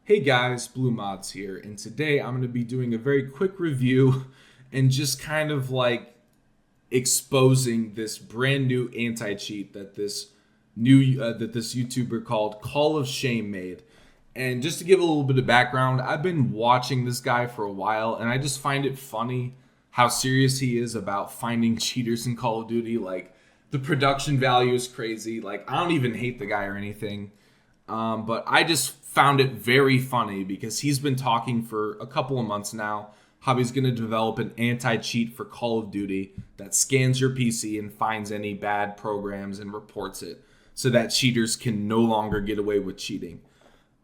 Hey guys, Blue Mods here, and today I'm going to be doing a very quick review and just kind of like exposing this brand new anti-cheat that this YouTuber called Call of Shame made. And just to give a little bit of background, I've been watching this guy for a while, and I just find it funny how serious he is about finding cheaters in Call of Duty. Like, the production value is crazy. Like, I don't even hate the guy or anything. But I just found it very funny because he's been talking for a couple of months now how he's going to develop an anti-cheat for Call of Duty that scans your PC and finds any bad programs and reports it so that cheaters can no longer get away with cheating.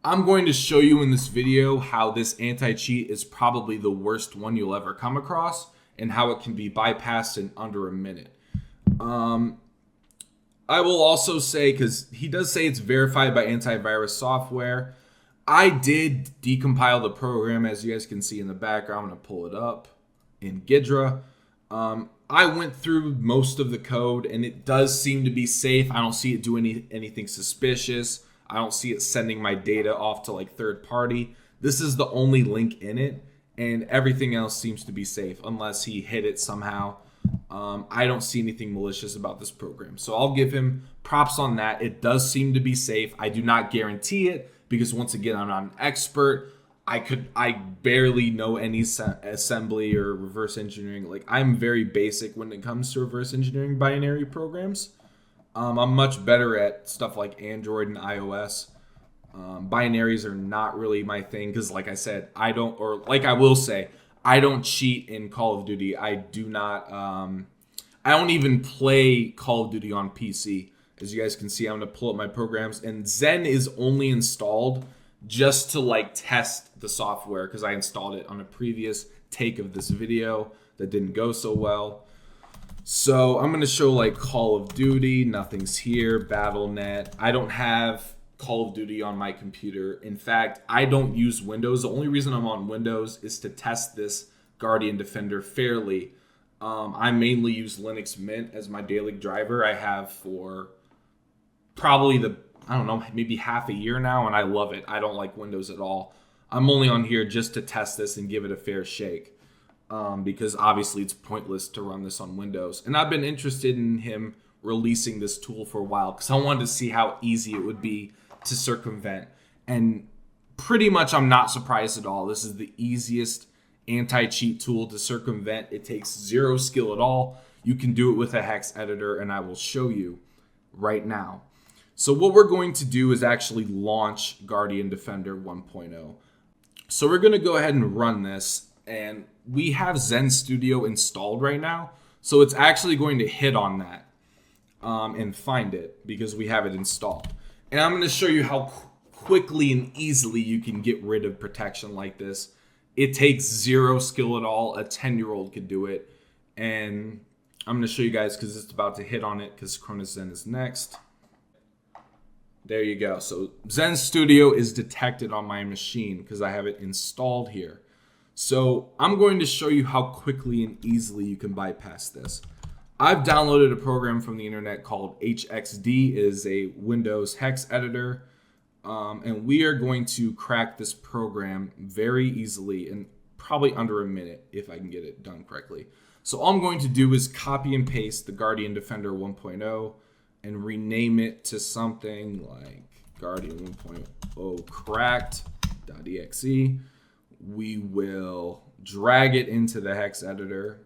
I'm going to show you in this video how this anti-cheat is probably the worst one you'll ever come across and how it can be bypassed in under a minute. I will also say, because he does say it's verified by antivirus software, I did decompile the program, as you guys can see in the background. I'm going to pull it up in Ghidra. I went through most of the code, and it does seem to be safe. I don't see it doing anything suspicious. I don't see it sending my data off to like third party. This is the only link in it, and everything else seems to be safe unless he hid it somehow. I don't see anything malicious about this program. So I'll give him props on that. It does seem to be safe. I do not guarantee it because, once again, I'm not an expert. I barely know any assembly or reverse engineering. Like, I'm very basic when it comes to reverse engineering binary programs. I'm much better at stuff like Android and iOS. Binaries are not really my thing because, like I said, I will say, I don't cheat in Call of Duty. I do not. I don't even play Call of Duty on PC. As you guys can see, I'm going to pull up my programs. And Zen is only installed just to like test the software because I installed it on a previous take of this video that didn't go so well. So I'm going to show like Call of Duty. Nothing's here. BattleNet. I don't have Call of Duty on my computer. In fact, I don't use Windows. The only reason I'm on Windows is to test this Guardian Defender fairly. I mainly use Linux Mint as my daily driver. I have for probably maybe half a year now, and I love it. I don't like Windows at all. I'm only on here just to test this and give it a fair shake because obviously it's pointless to run this on Windows. And I've been interested in him releasing this tool for a while because I wanted to see how easy it would be to circumvent, and pretty much I'm not surprised at all. This is the easiest anti-cheat tool to circumvent. It takes zero skill at all. You can do it with a hex editor, and I will show you right now. So what we're going to do is actually launch Guardian Defender 1.0. So we're going to go ahead and run this, and we have Zen Studio installed right now, so it's actually going to hit on that and find it because we have it installed. And I'm going to show you how quickly and easily you can get rid of protection like this. It takes zero skill at all. A 10-year-old could do it. And I'm going to show you guys because it's about to hit on it because Cronus Zen is next. There you go. So Zen Studio is detected on my machine because I have it installed here. So I'm going to show you how quickly and easily you can bypass this. I've downloaded a program from the internet called HXD. It is a Windows hex editor. And we are going to crack this program very easily in probably under a minute if I can get it done correctly. So all I'm going to do is copy and paste the Guardian Defender 1.0 and rename it to something like Guardian 1.0 cracked.exe. We will drag it into the hex editor.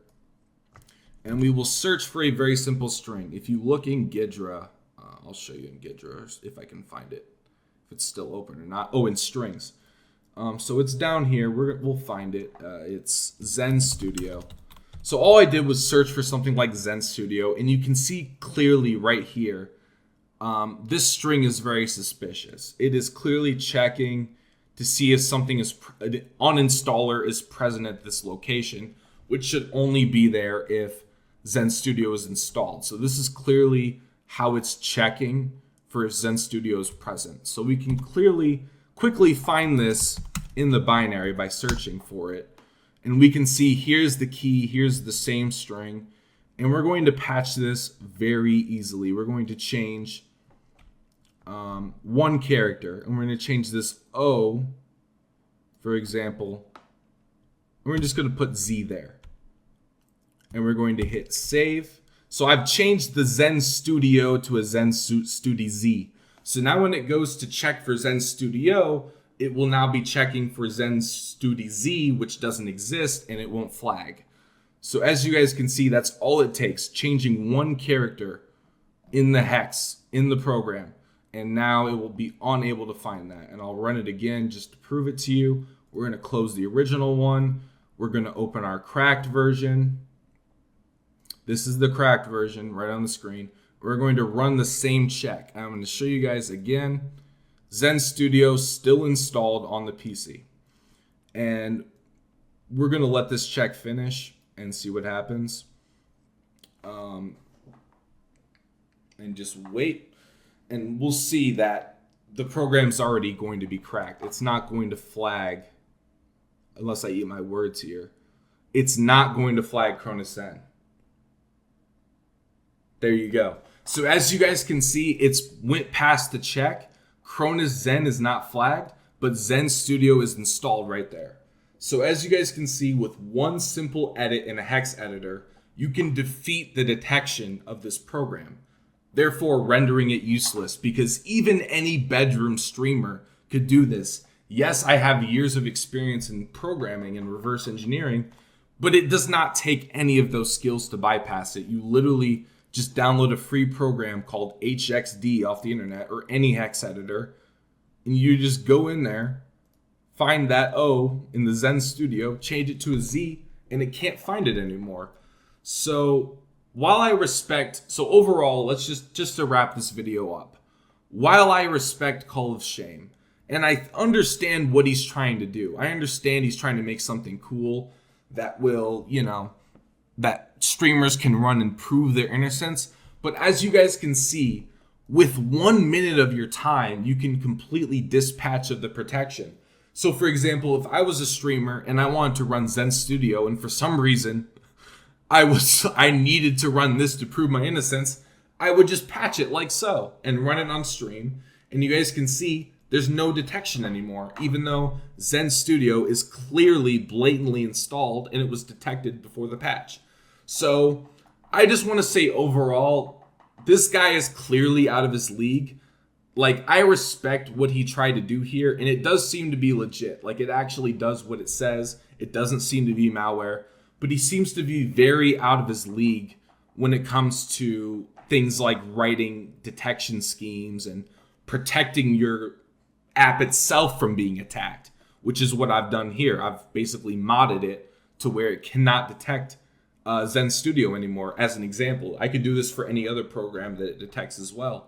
And we will search for a very simple string. If you look in Ghidra, I'll show you in Ghidra if I can find it, if it's still open or not. Oh, in strings. So it's down here. We'll find it. It's Zen Studio. So all I did was search for something like Zen Studio, and you can see clearly right here, this string is very suspicious. It is clearly checking to see if something is uninstaller is present at this location, which should only be there if Zen Studio is installed. So this is clearly how it's checking for if Zen Studio is present. So we can quickly find this in the binary by searching for it. And we can see here's the key, here's the same string. And we're going to patch this very easily. We're going to change one character, and we're going to change this O for example, we're just going to put Z there. And we're going to hit save. So I've changed the Zen Studio to a Zen Studi Z. So now when it goes to check for Zen Studio, it will now be checking for Zen Studi Z, which doesn't exist, and it won't flag. So as you guys can see, that's all it takes, changing one character in the hex, in the program. And now it will be unable to find that. And I'll run it again just to prove it to you. We're going to close the original one. We're going to open our cracked version. This is the cracked version right on the screen. We're going to run the same check. I'm going to show you guys again. Zen Studio still installed on the PC. And we're going to let this check finish and see what happens. And just wait. And we'll see that the program's already going to be cracked. It's not going to flag, unless I eat my words here. It's not going to flag Cronus Zen. There you go. So as you guys can see, it's went past the check. Cronus Zen is not flagged, but Zen Studio is installed right there. So as you guys can see, with one simple edit in a hex editor, you can defeat the detection of this program, therefore rendering it useless, because even any bedroom streamer could do this. Yes, I have years of experience in programming and reverse engineering, but it does not take any of those skills to bypass it. You literally just download a free program called HXD off the internet or any hex editor, and you just go in there, find that O in the Zen Studio, change it to a Z, and it can't find it anymore. So while I respect, so overall, let's just to wrap this video up, while I respect Call of Shame, and I understand what he's trying to do, I understand he's trying to make something cool that will, that streamers can run and prove their innocence. But as you guys can see, with 1 minute of your time, you can completely dispatch of the protection. So for example, if I was a streamer and I wanted to run Zen Studio, and for some reason I needed to run this to prove my innocence, I would just patch it like so and run it on stream. And you guys can see there's no detection anymore, even though Zen Studio is clearly blatantly installed and it was detected before the patch. So I just want to say overall, this guy is clearly out of his league. Like, I respect what he tried to do here, and it does seem to be legit. Like, it actually does what it says. It doesn't seem to be malware, but he seems to be very out of his league when it comes to things like writing detection schemes and protecting your app itself from being attacked, which is what I've done here. I've basically modded it to where it cannot detect Zen Studio anymore, as an example. I could do this for any other program that it detects as well.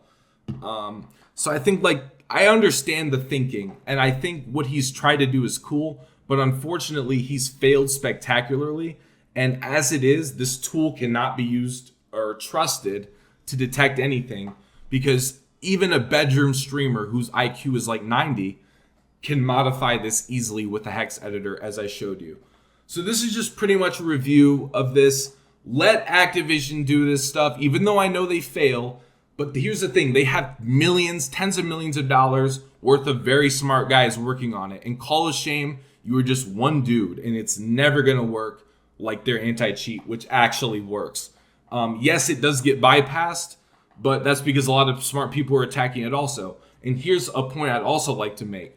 So I think, like, I understand the thinking, and I think what he's tried to do is cool, but unfortunately he's failed spectacularly. And as it is, this tool cannot be used or trusted to detect anything, because even a bedroom streamer whose IQ is like 90 can modify this easily with a hex editor, as I showed you. So this is just pretty much a review of this. Let Activision do this stuff, even though I know they fail. But here's the thing, they have millions, tens of millions of dollars worth of very smart guys working on it. And Call of Shame, you are just one dude, and it's never gonna work like their anti-cheat, which actually works. Yes, it does get bypassed, but that's because a lot of smart people are attacking it also. And here's a point I'd also like to make.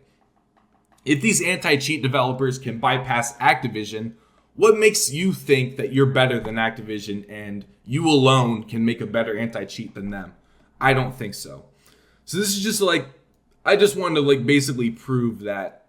If these anti-cheat developers can bypass Activision, what makes you think that you're better than Activision and you alone can make a better anti-cheat than them? I don't think so. So this is just like, I just wanted to like basically prove that,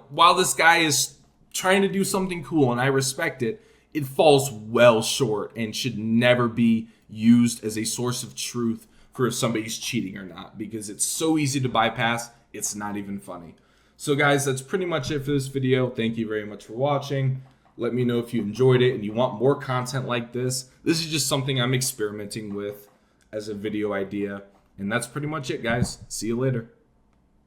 while this guy is trying to do something cool and I respect it, it falls well short and should never be used as a source of truth for if somebody's cheating or not, because it's so easy to bypass, it's not even funny. So guys, that's pretty much it for this video. Thank you very much for watching. Let me know if you enjoyed it and you want more content like this. This is just something I'm experimenting with as a video idea. And that's pretty much it, guys. See you later.